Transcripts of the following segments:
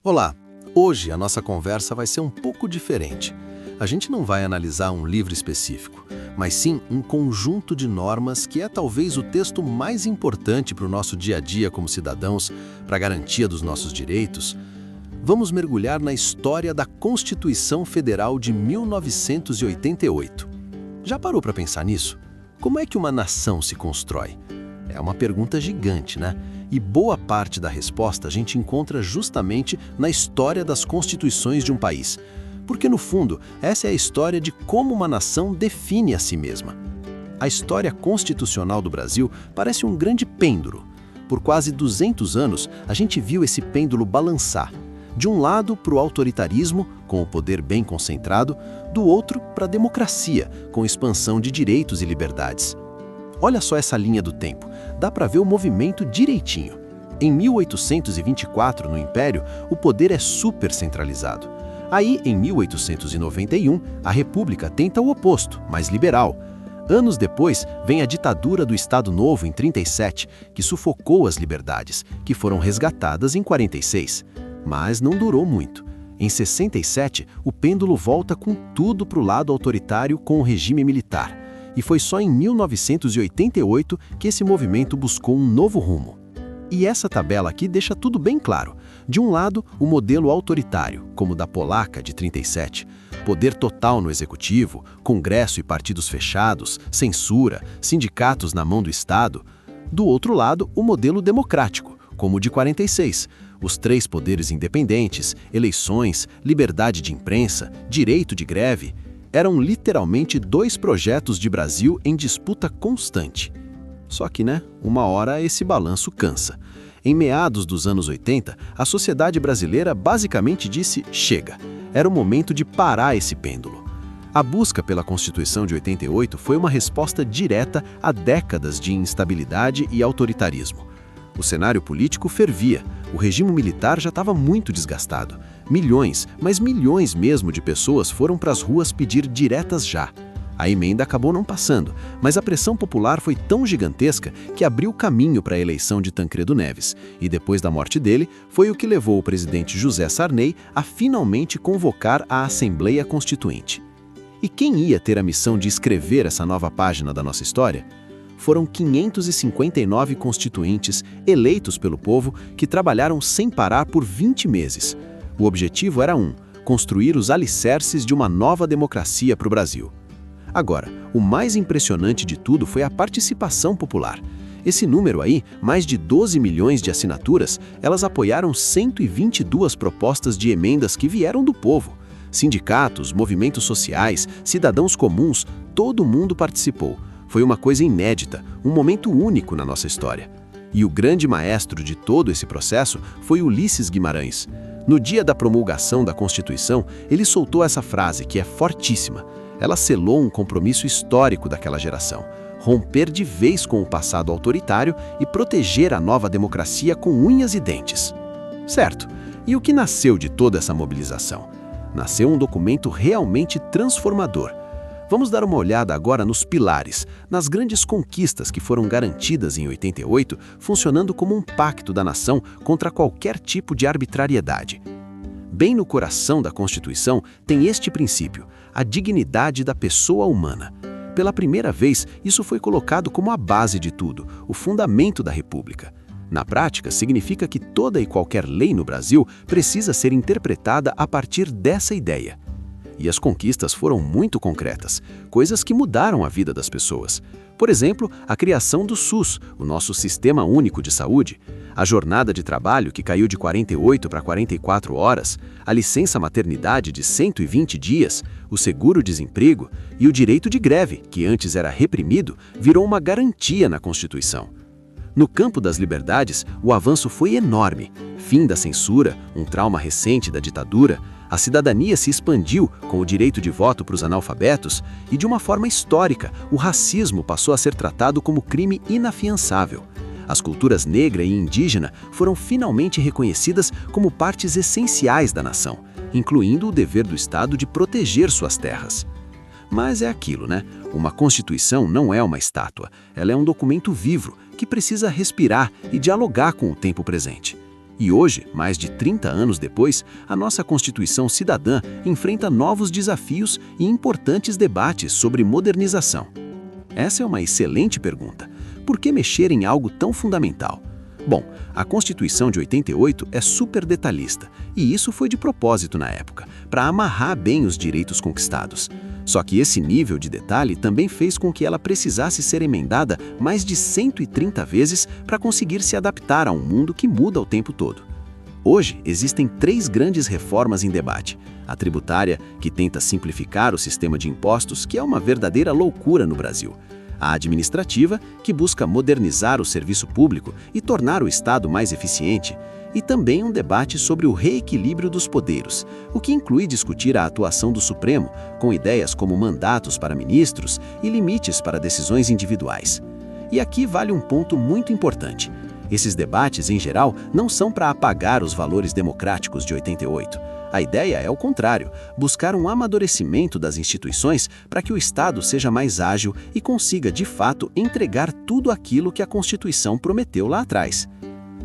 Olá! Hoje a nossa conversa vai ser um pouco diferente. A gente não vai analisar um livro específico, mas sim um conjunto de normas que é talvez o texto mais importante para o nosso dia a dia como cidadãos, para a garantia dos nossos direitos. Vamos mergulhar na história da Constituição Federal de 1988. Já parou para pensar nisso? Como é que uma nação se constrói? É uma pergunta gigante, né? E boa parte da resposta a gente encontra justamente na história das constituições de um país. Porque, no fundo, essa é a história de como uma nação define a si mesma. A história constitucional do Brasil parece um grande pêndulo. Por quase 200 anos, a gente viu esse pêndulo balançar. De um lado, para o autoritarismo, com o poder bem concentrado, do outro, para a democracia, com expansão de direitos e liberdades. Olha só essa linha do tempo, dá para ver o movimento direitinho. Em 1824, no Império, o poder é super centralizado. Aí, em 1891, a República tenta o oposto, mais liberal. Anos depois, vem a ditadura do Estado Novo, em 37, que sufocou as liberdades, que foram resgatadas em 46. Mas não durou muito. Em 67, o pêndulo volta com tudo para o lado autoritário com o regime militar. E foi só em 1988 que esse movimento buscou um novo rumo. E essa tabela aqui deixa tudo bem claro. De um lado, o modelo autoritário, como o da polaca de 37, poder total no executivo, congresso e partidos fechados, censura, sindicatos na mão do Estado. Do outro lado, o modelo democrático, como o de 46, os 3 poderes independentes, eleições, liberdade de imprensa, direito de greve. Eram literalmente 2 projetos de Brasil em disputa constante. Só que, uma hora esse balanço cansa. Em meados dos anos 80, a sociedade brasileira basicamente disse chega. Era o momento de parar esse pêndulo. A busca pela Constituição de 88 foi uma resposta direta a décadas de instabilidade e autoritarismo. O cenário político fervia, o regime militar já estava muito desgastado. Milhões, mas milhões mesmo de pessoas foram para as ruas pedir diretas já. A emenda acabou não passando, mas a pressão popular foi tão gigantesca que abriu caminho para a eleição de Tancredo Neves, e depois da morte dele, foi o que levou o presidente José Sarney a finalmente convocar a Assembleia Constituinte. E quem ia ter a missão de escrever essa nova página da nossa história? Foram 559 constituintes eleitos pelo povo que trabalharam sem parar por 20 meses. O objetivo era construir os alicerces de uma nova democracia para o Brasil. Agora, o mais impressionante de tudo foi a participação popular. Esse número aí, mais de 12 milhões de assinaturas, elas apoiaram 122 propostas de emendas que vieram do povo. Sindicatos, movimentos sociais, cidadãos comuns, todo mundo participou. Foi uma coisa inédita, um momento único na nossa história. E o grande maestro de todo esse processo foi Ulisses Guimarães. No dia da promulgação da Constituição, ele soltou essa frase que é fortíssima. Ela selou um compromisso histórico daquela geração: romper de vez com o passado autoritário e proteger a nova democracia com unhas e dentes. Certo, e o que nasceu de toda essa mobilização? Nasceu um documento realmente transformador. Vamos dar uma olhada agora nos pilares, nas grandes conquistas que foram garantidas em 88, funcionando como um pacto da nação contra qualquer tipo de arbitrariedade. Bem no coração da Constituição tem este princípio, a dignidade da pessoa humana. Pela primeira vez, isso foi colocado como a base de tudo, o fundamento da República. Na prática, significa que toda e qualquer lei no Brasil precisa ser interpretada a partir dessa ideia. E as conquistas foram muito concretas, coisas que mudaram a vida das pessoas. Por exemplo, a criação do SUS, o nosso Sistema Único de Saúde, a jornada de trabalho que caiu de 48 para 44 horas, a licença maternidade de 120 dias, o seguro-desemprego e o direito de greve, que antes era reprimido, virou uma garantia na Constituição. No campo das liberdades, o avanço foi enorme. Fim da censura, um trauma recente da ditadura, a cidadania se expandiu com o direito de voto para os analfabetos e, de uma forma histórica, o racismo passou a ser tratado como crime inafiançável. As culturas negra e indígena foram finalmente reconhecidas como partes essenciais da nação, incluindo o dever do Estado de proteger suas terras. Mas é aquilo, Uma Constituição não é uma estátua, ela é um documento vivo que precisa respirar e dialogar com o tempo presente. E hoje, mais de 30 anos depois, a nossa Constituição Cidadã enfrenta novos desafios e importantes debates sobre modernização. Essa é uma excelente pergunta. Por que mexer em algo tão fundamental? Bom, a Constituição de 88 é super detalhista, e isso foi de propósito na época, para amarrar bem os direitos conquistados. Só que esse nível de detalhe também fez com que ela precisasse ser emendada mais de 130 vezes para conseguir se adaptar a um mundo que muda o tempo todo. Hoje, existem 3 grandes reformas em debate. A tributária, que tenta simplificar o sistema de impostos, que é uma verdadeira loucura no Brasil. A administrativa, que busca modernizar o serviço público e tornar o Estado mais eficiente. E também um debate sobre o reequilíbrio dos poderes, o que inclui discutir a atuação do Supremo, com ideias como mandatos para ministros e limites para decisões individuais. E aqui vale um ponto muito importante. Esses debates, em geral, não são para apagar os valores democráticos de 88. A ideia é o contrário, buscar um amadurecimento das instituições para que o Estado seja mais ágil e consiga, de fato, entregar tudo aquilo que a Constituição prometeu lá atrás.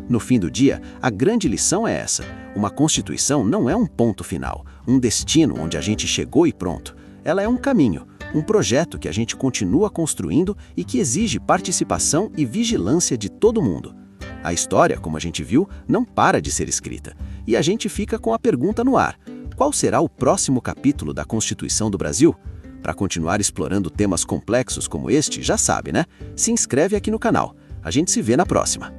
No fim do dia, a grande lição é essa: uma Constituição não é um ponto final, um destino onde a gente chegou e pronto. Ela é um caminho, um projeto que a gente continua construindo e que exige participação e vigilância de todo mundo. A história, como a gente viu, não para de ser escrita. E a gente fica com a pergunta no ar: qual será o próximo capítulo da Constituição do Brasil? Para continuar explorando temas complexos como este, já sabe, né? Se inscreve aqui no canal. A gente se vê na próxima.